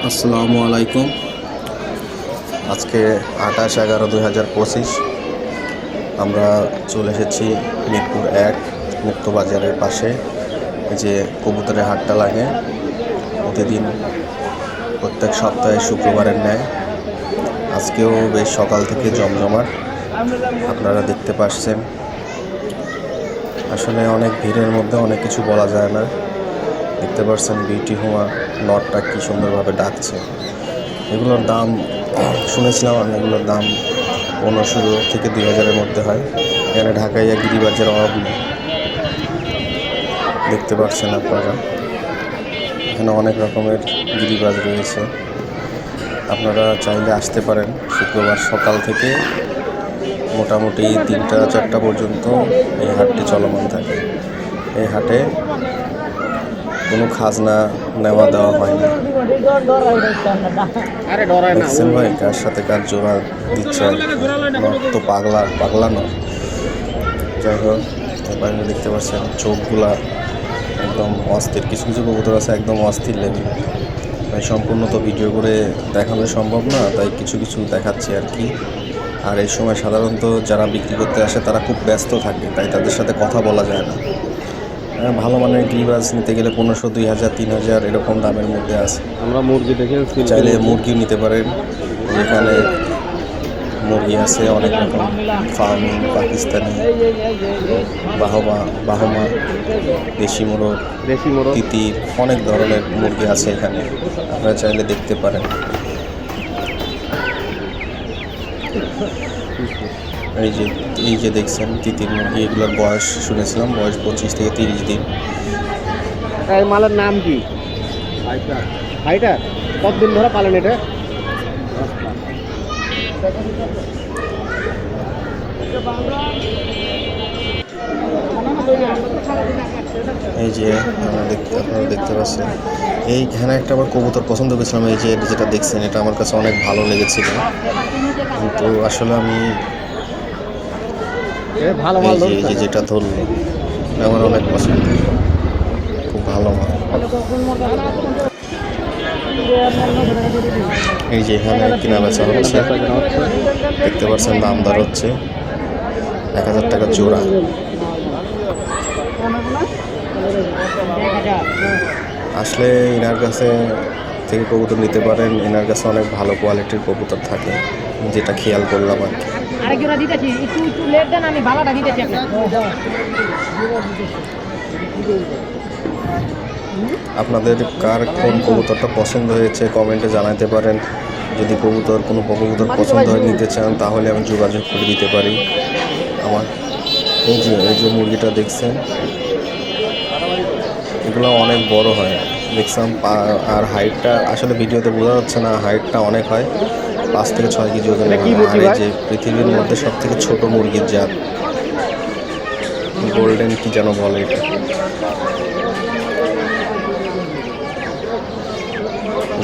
আসসালামু আলাইকুম। আজকে 28/11/2025 আমরা চলে এসেছি মিরপুর 1 মুক্তবাজারের পাশে। যে কবুতরের হাটটা লাগে প্রতিদিন, প্রত্যেক সপ্তাহে শুক্রবারের ন্যায় আজকেও বেশ সকাল থেকে জমজমাট আপনারা দেখতে পাচ্ছেন। আসলে অনেক ভিড়ের মধ্যে অনেক কিছু বলা যায় না। দেখতে পাচ্ছেন বিউটি হুমা নটটা কি সুন্দরভাবে ডাকছে। এগুলোর দাম শুনেছিলাম আমি, এগুলোর দাম 1500 থেকে 2000-এর মধ্যে হয়। এখানে ঢাকাইয়া গিরিবাজের অভাব নেই, দেখতে পাচ্ছেন আপনারা। এখানে অনেক রকমের গিরিবাজ রয়েছে, আপনারা চাইলে আসতে পারেন। শুক্রবার সকাল থেকে মোটামুটি 3টা-4টা পর্যন্ত এই হাটটি চলমান থাকে। এই হাটে কোনো খাজনা নেওয়া দেওয়া হয় না। দেখছেন ভাই কার সাথে কার জোড়া দিচ্ছে, তো পাগলা নয়। যাই হোক, বাইরে দেখতে পাচ্ছেন চোখগুলা একদম অস্থির। কিছু কিছু কবুতর আছে একদম অস্থির লেভেল। তাই সম্পূর্ণ তো ভিডিও করে দেখানো সম্ভব না, তাই কিছু কিছু দেখাচ্ছি আর কি। আর এই সময় সাধারণত যারা বিক্রি করতে আসে তারা খুব ব্যস্ত থাকে, তাই তাদের সাথে কথা বলা যায় না। ভালো মানের গিরিবাজ নিতে গেলে 1500, 2000, 3000 এরকম দামের মধ্যে আছে। আমরা মুরগি দেখে চাইলে মুরগি নিতে পারেন। এখানে মুরগি আছে অনেক রকম, ফার্মি, পাকিস্তানি, বাহমা, দেশি মোরগ, তিতির, অনেক ধরনের মুরগি আছে এখানে, আপনারা চাইলে দেখতে পারেন। এই যে দেখছেন তিতির মুরগি, এগুলোর বয়স শুনেছিলাম বয়স 25 থেকে 30 দিন। এই মালের নাম কি? ফাইটার। কতদিন ধরে পালেন এটা? এই যে আপনারা দেখতে পাচ্ছেন, এইখানে একটা আমার কবুতর পছন্দ করেছিলাম। এই যে যেটা দেখছেন এটা আমার কাছে অনেক ভালো লেগেছিল, কিন্তু আসলে আমি এই যে যেটা ধরলো আমার অনেক পছন্দ, খুব ভালো মাল। এই যে এখানে কেনা বেচা হচ্ছে, দেখতে পাচ্ছেন দাম দর হচ্ছে 1000 টাকা জোড়া। আসলে এনার কাছে থেকে কবুতর নিতে পারেন, এনার কাছে অনেক ভালো কোয়ালিটির কবুতর থাকে, যেটা খেয়াল করলাম আর কি। আপনাদের কার কোন কবুতরটা পছন্দ হয়েছে কমেন্টে জানাতে পারেন। যদি কোনো কবুতর পছন্দ হয় নিতে চান তাহলে আমি যোগাযোগ করে দিতে পারি। আমার এই যে মুরগিটা দেখছেন, এগুলো অনেক বড় হয় দেখলাম। আর হাইটটা আসলে ভিডিওতে বোঝা যাচ্ছে না, হাইটটা অনেক হয়, 5 থেকে 6 কেজি ওজন। আর এই যে পৃথিবীর মধ্যে সব থেকে ছোট মুরগির জাত গোল্ডেন কি যেন বলে এটা,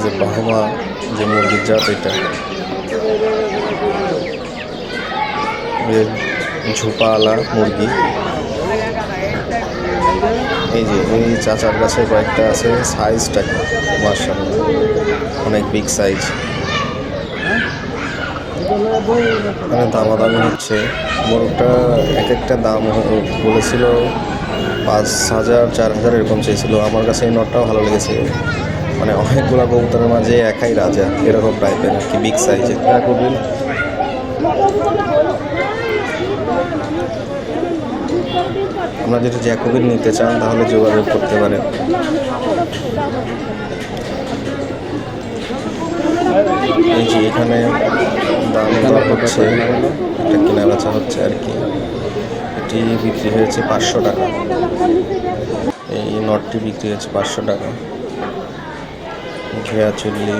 যে বাহমা যে মুরগির জাত, এটা ঝোপাওয়ালা মুরগি। এই যে এই চাচার কাছে কয়েকটা আছে, সাইজটা মাশাআল্লাহ অনেক বিগ সাইজ। এখানে দামাদামি হচ্ছে, মোরগটা এক একটা দাম বলেছিল 5000, 4000 এরকম চেয়েছিল। আমার কাছে এই নটটাও ভালো লেগেছে, মানে অনেকগুলো কবুতরের মাঝে একাই রাজা এরকম টাইপের আর কি, বিগ সাইজের। আপনারা যদি জ্যাকোবিন নিতে চান তাহলে যোগাযোগ করতে পারেন। এই যে এখানে দাম দর হচ্ছে, একটা কেনা বেচা হচ্ছে আর কি। এটি বিক্রি হয়েছে 500 টাকা, এই নটটি বিক্রি হয়েছে 500 টাকা। ঘেয়া চুল্লি,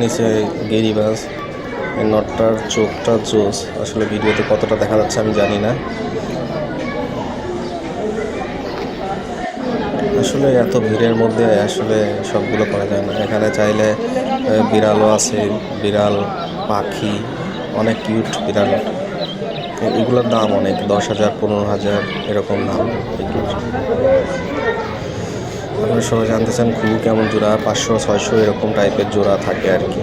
নিচে গিরিবাজ। এই নটটার চোখটা জোস, আসলে ভিডিওতে কতটা দেখা যাচ্ছে আমি জানি না। আসলে এত ভিড়ের মধ্যে আসলে সবগুলো করা যায় না। এখানে চাইলে বিড়ালও আছে, বিড়াল, পাখি, অনেক কিউট বিড়াল। এগুলোর দাম অনেক, 10,000 15,000 এরকম দাম এগুলোর। আপনারা সবাই জানতে চান ঘুঘু কেমন জোড়া, 500 600 এরকম টাইপের জোড়া থাকে আর কি।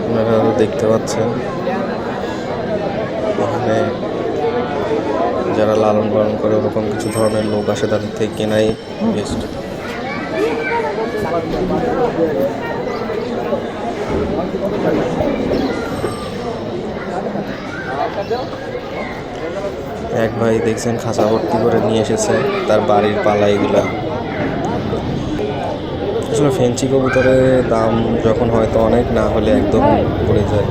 আপনারা দেখতে পাচ্ছেন এখানে যারা লালন পালন করে ওরকম কিছু ধরনের লোক আসে, তাদের থেকে কেনাই বেস্ট। এক ভাই দেখছেন খাঁচা ভর্তি করে নিয়ে এসেছে তার বাড়ির পালা এগুলা। আসলে ফেন্সি কবুতরের দাম যখন হয়তো অনেক, না হলে একদম পড়ে যায়।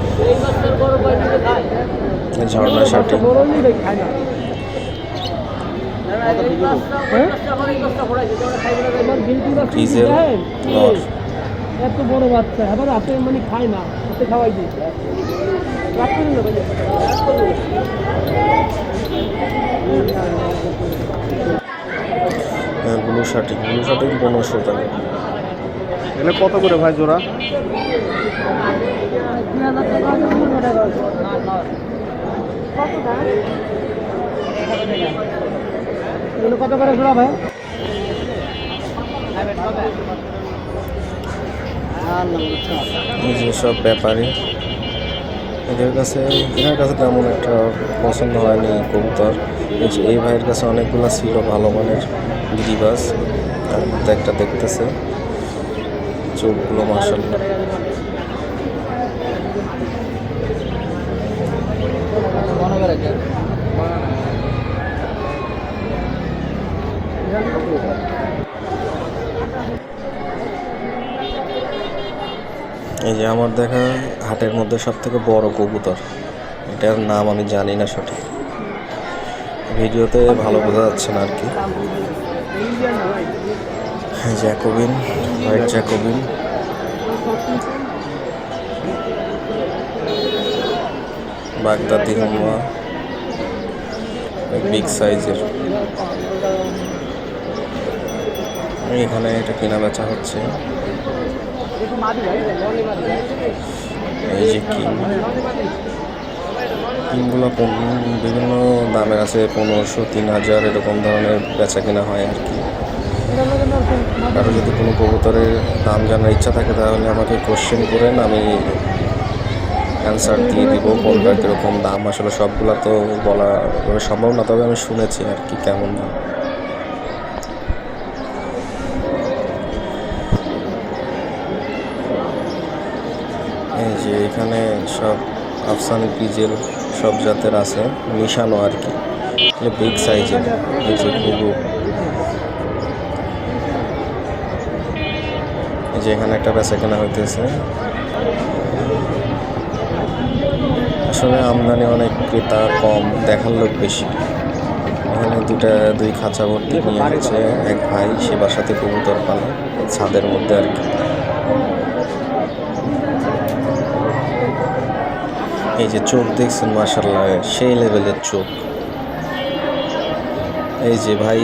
ঝর্ণা শার্টি ডিজেল নর, এত বড় বাচ্চা আবার হাতে মানে খায় না, হাতে খাওয়াই দিই। ব্লু শার্টি 1500 টাকা। এগুলো কত করে ভাই জোড়া? কত করে জোড়া ভাই? এই যে সব ব্যাপারী, এনার কাছে তেমন একটা পছন্দ হয়নি কবুতর। এই ভাইয়ের কাছে অনেকগুলো ছিল ভালো মানের গিরিবাস, তার মধ্যে একটা দেখতেছে, চোখগুলো মাশাআল্লাহ। এই যে আমার দেখা হাটের মধ্যে সব থেকে বড় কবুতর, এটার নাম আমি জানি না সঠিক, ভিডিওতে ভালো বোঝা যাচ্ছে না আর কি। জ্যাকোবিন, হোয়াইট জ্যাকোবিন, বাগদাদি হামা, বিগ সাইজের। এখানে এটা কেনা বেচা হচ্ছে। এই যে কিংগুলো বিভিন্ন দামের আছে, 1500 3000 এরকম ধরনের বেচা কেনা হয় আর কি। কারো যদি কোনো কবুতরের দাম জানার ইচ্ছা থাকে তাহলে আমাকে কোশ্চেন করেন, আমি অ্যান্সার দিয়ে দিব কোনটা কীরকম দাম। আসলে সবগুলো তো বলা সম্ভব না, তবে আমি শুনেছি আর কি কেমন দাম। এই যে এখানে সব আফসানি পিজেল সব জাতের আছে, মিশানো আর কি, বিগ সাইজের। এই যে ঘুঘু, এই যে এখানে একটা বেচা কেনা হইতেছে। আসলে আমদানি অনেক, ক্রেতা কম, দেখার লোক বেশি। এখানে দুই খাঁচা ভর্তি নিয়ে হচ্ছে এক ভাই, সে বাসাতে কবুতর পালে ছাদের মধ্যে আর কি। এই যে চোখ দেখছেন মাশাআল্লাহ, সেই লেভেলের চোখ। এই যে ভাই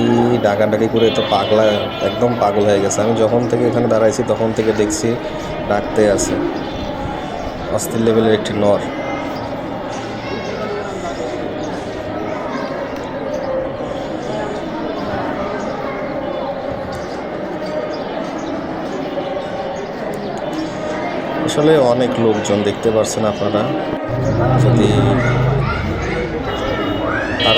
ডাকাডাকি করে তো পাগলা, একদম পাগল হয়ে গেছে। আমি যখন থেকে এখানে দাঁড়াইছি তখন থেকে দেখছি ডাকতে আছে, অস্থির লেভেলের একটি নর। আসলে অনেক লোকজন দেখতে পাচ্ছেন আপনারা। যদি আর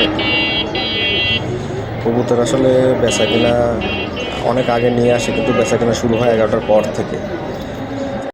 কবুতর আসলে বেচা কিনা অনেক আগে নিয়ে আসে, কিন্তু বেচা কিনা শুরু হয় 11টার পর থেকে।